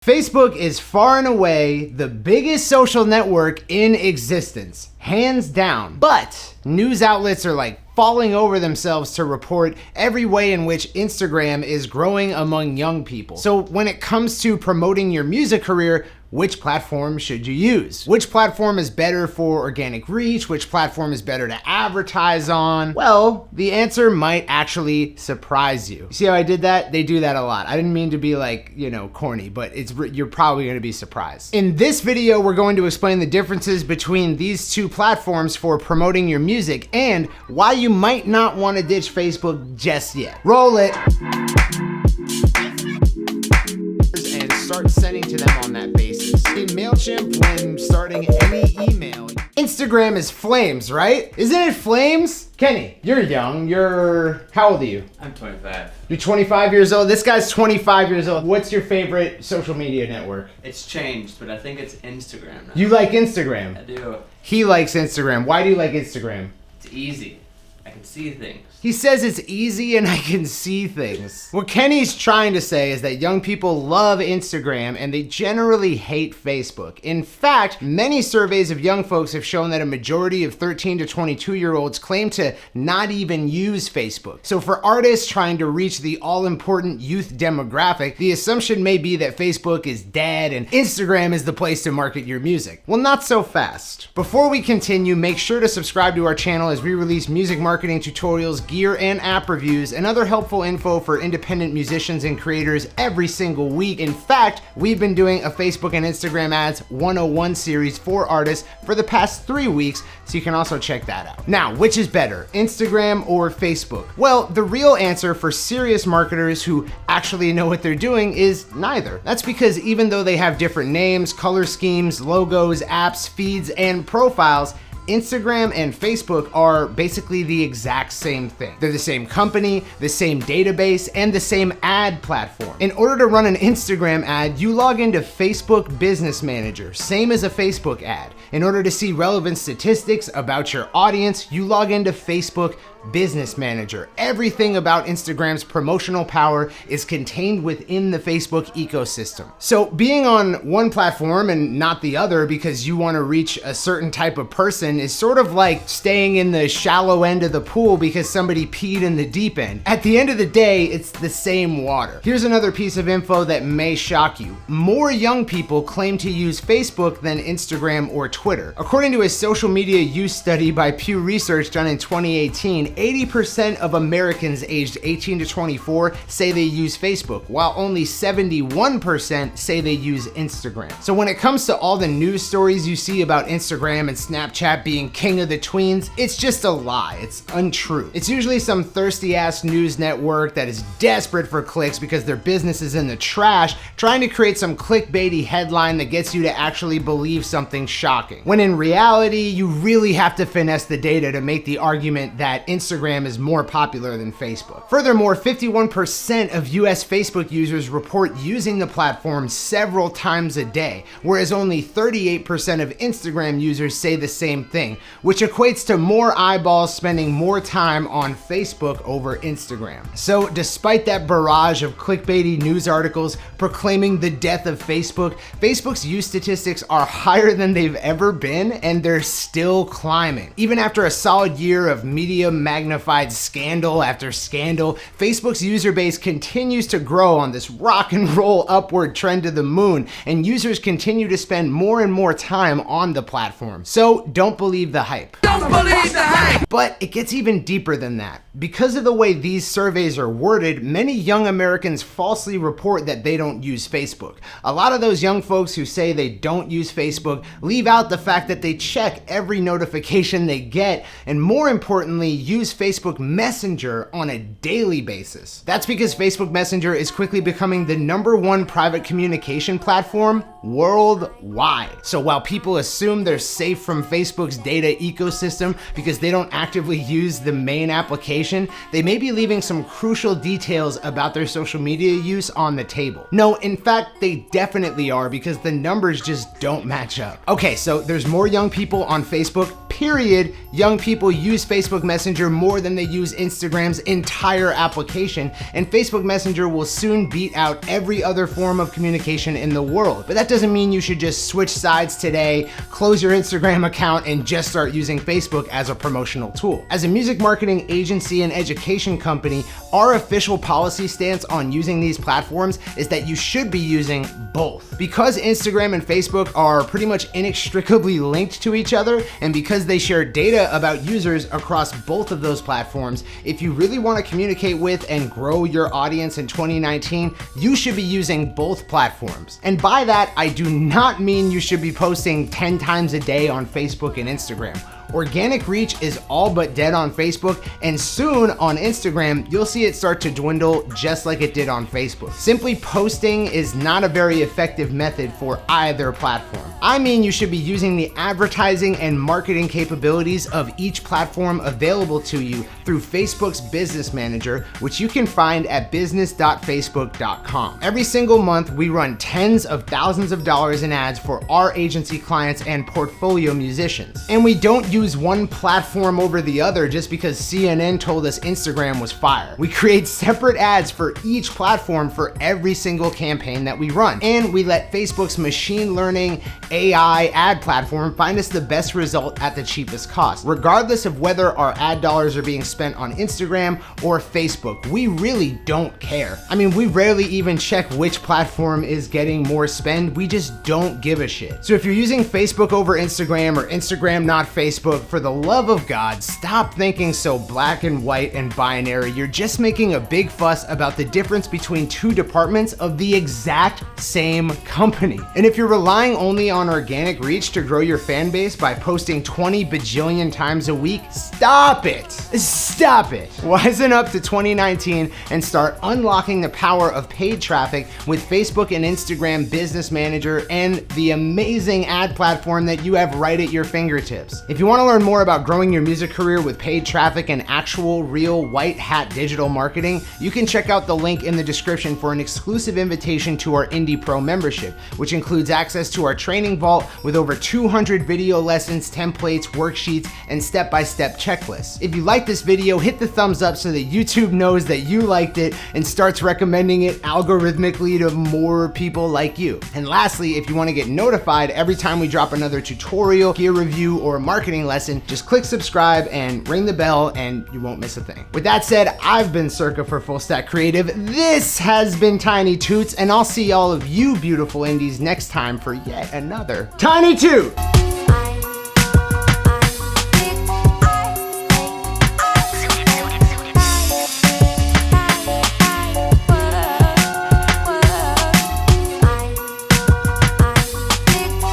Facebook is far and away the biggest social network in existence, hands down. But news outlets are like falling over themselves to report every way in which Instagram is growing among young people. So when it comes to promoting your music career, which platform should you use? Which platform is better for organic reach? Which platform is better to advertise on? Well, the answer might actually surprise you. See how I did that? They do that a lot. I didn't mean to be like, corny, but you're probably gonna be surprised. In this video, we're going to explain the differences between these two platforms for promoting your music and why you might not want to ditch Facebook just yet. Roll it. And start sending to them on that basis. In MailChimp, when starting any email, Instagram is flames, right? Isn't it flames? Kenny, you're young. How old are you? I'm 25. You're 25 years old? This guy's 25 years old. What's your favorite social media network? It's changed, but I think it's Instagram now. You like Instagram? I do. He likes Instagram. Why do you like Instagram? It's easy. I can see things. He says it's easy and I can see things. What Kenny's trying to say is that young people love Instagram and they generally hate Facebook. In fact, many surveys of young folks have shown that a majority of 13 to 22-year-olds claim to not even use Facebook. So for artists trying to reach the all-important youth demographic, the assumption may be that Facebook is dead and Instagram is the place to market your music. Well, not so fast. Before we continue, make sure to subscribe to our channel as we release music marketing tutorials, gear and app reviews, and other helpful info for independent musicians and creators every single week. In fact, we've been doing a Facebook and Instagram ads 101 series for artists for the past 3 weeks, so you can also check that out. Now, which is better, Instagram or Facebook? Well, the real answer for serious marketers who actually know what they're doing is neither. That's because even though they have different names, color schemes, logos, apps, feeds, and profiles, Instagram and Facebook are basically the exact same thing. They're the same company, the same database, and the same ad platform. In order to run an Instagram ad, you log into Facebook Business Manager, same as a Facebook ad. In order to see relevant statistics about your audience, you log into Facebook Business Manager. Everything about Instagram's promotional power is contained within the Facebook ecosystem. So being on one platform and not the other because you want to reach a certain type of person is sort of like staying in the shallow end of the pool because somebody peed in the deep end. At the end of the day, it's the same water. Here's another piece of info that may shock you. More young people claim to use Facebook than Instagram or Twitter. According to a social media use study by Pew Research done in 2018, 80% of Americans aged 18 to 24 say they use Facebook, while only 71% say they use Instagram. So when it comes to all the news stories you see about Instagram and Snapchat being king of the tweens, it's just a lie. It's untrue. It's usually some thirsty ass news network that is desperate for clicks because their business is in the trash, trying to create some clickbaity headline that gets you to actually believe something shocking. When in reality, you really have to finesse the data to make the argument that Instagram is more popular than Facebook. Furthermore, 51% of US Facebook users report using the platform several times a day, whereas only 38% of Instagram users say the same thing, which equates to more eyeballs spending more time on Facebook over Instagram. So despite that barrage of clickbaity news articles proclaiming the death of Facebook, Facebook's use statistics are higher than they've ever been, and they're still climbing. Even after a solid year of media magnified scandal after scandal, Facebook's user base continues to grow on this rock and roll upward trend to the moon, and users continue to spend more and more time on the platform. So don't believe the hype. Don't believe the hype! But it gets even deeper than that. Because of the way these surveys are worded, many young Americans falsely report that they don't use Facebook. A lot of those young folks who say they don't use Facebook leave out the fact that they check every notification they get, and more importantly, use Facebook Messenger on a daily basis. That's because Facebook Messenger is quickly becoming the #1 private communication platform worldwide. So while people assume they're safe from Facebook's data ecosystem because they don't actively use the main application, they may be leaving some crucial details about their social media use on the table. No, in fact, they definitely are because the numbers just don't match up. Okay, so there's more young people on Facebook, period, young people use Facebook Messenger more than they use Instagram's entire application, and Facebook Messenger will soon beat out every other form of communication in the world. But that doesn't mean you should just switch sides today, close your Instagram account, and just start using Facebook as a promotional tool. As a music marketing agency and education company, our official policy stance on using these platforms is that you should be using both. Because Instagram and Facebook are pretty much inextricably linked to each other, and because they share data about users across both of those platforms, if you really want to communicate with and grow your audience in 2019, you should be using both platforms. And by that, I do not mean you should be posting 10 times a day on Facebook and Instagram. Organic reach is all but dead on Facebook, and soon on Instagram, you'll see it start to dwindle just like it did on Facebook. Simply posting is not a very effective method for either platform. I mean, you should be using the advertising and marketing capabilities of each platform available to you through Facebook's Business Manager, which you can find at business.facebook.com. Every single month, we run tens of thousands of dollars in ads for our agency clients and portfolio musicians. And we don't use one platform over the other just because CNN told us Instagram was fire. We create separate ads for each platform for every single campaign that we run. And we let Facebook's machine learning AI ad platform find us the best result at the cheapest cost, regardless of whether our ad dollars are being spent on Instagram or Facebook. We really don't care. I mean, we rarely even check which platform is getting more spend. We just don't give a shit. So if you're using Facebook over Instagram or Instagram not Facebook, for the love of God, stop thinking so black and white and binary. You're just making a big fuss about the difference between two departments of the exact same company. And if you're relying only on organic reach to grow your fan base by posting 20 bajillion times a week, stop it. Stop it. Wisen up to 2019 and start unlocking the power of paid traffic with Facebook and Instagram Business Manager and the amazing ad platform that you have right at your fingertips. If you want to learn more about growing your music career with paid traffic and actual real white hat digital marketing, you can check out the link in the description for an exclusive invitation to our Indie Pro membership, which includes access to our training vault with over 200 video lessons, templates, worksheets, and step-by-step checklists. If you like this video, hit the thumbs up so that YouTube knows that you liked it and starts recommending it algorithmically to more people like you. And lastly, if you want to get notified every time we drop another tutorial, gear review, or marketing lesson, just click subscribe and ring the bell and you won't miss a thing. With that said, I've been Circa for Full Stack Creative. This has been Tiny Toots, and I'll see all of you beautiful indies next time for yet another Tiny Toot!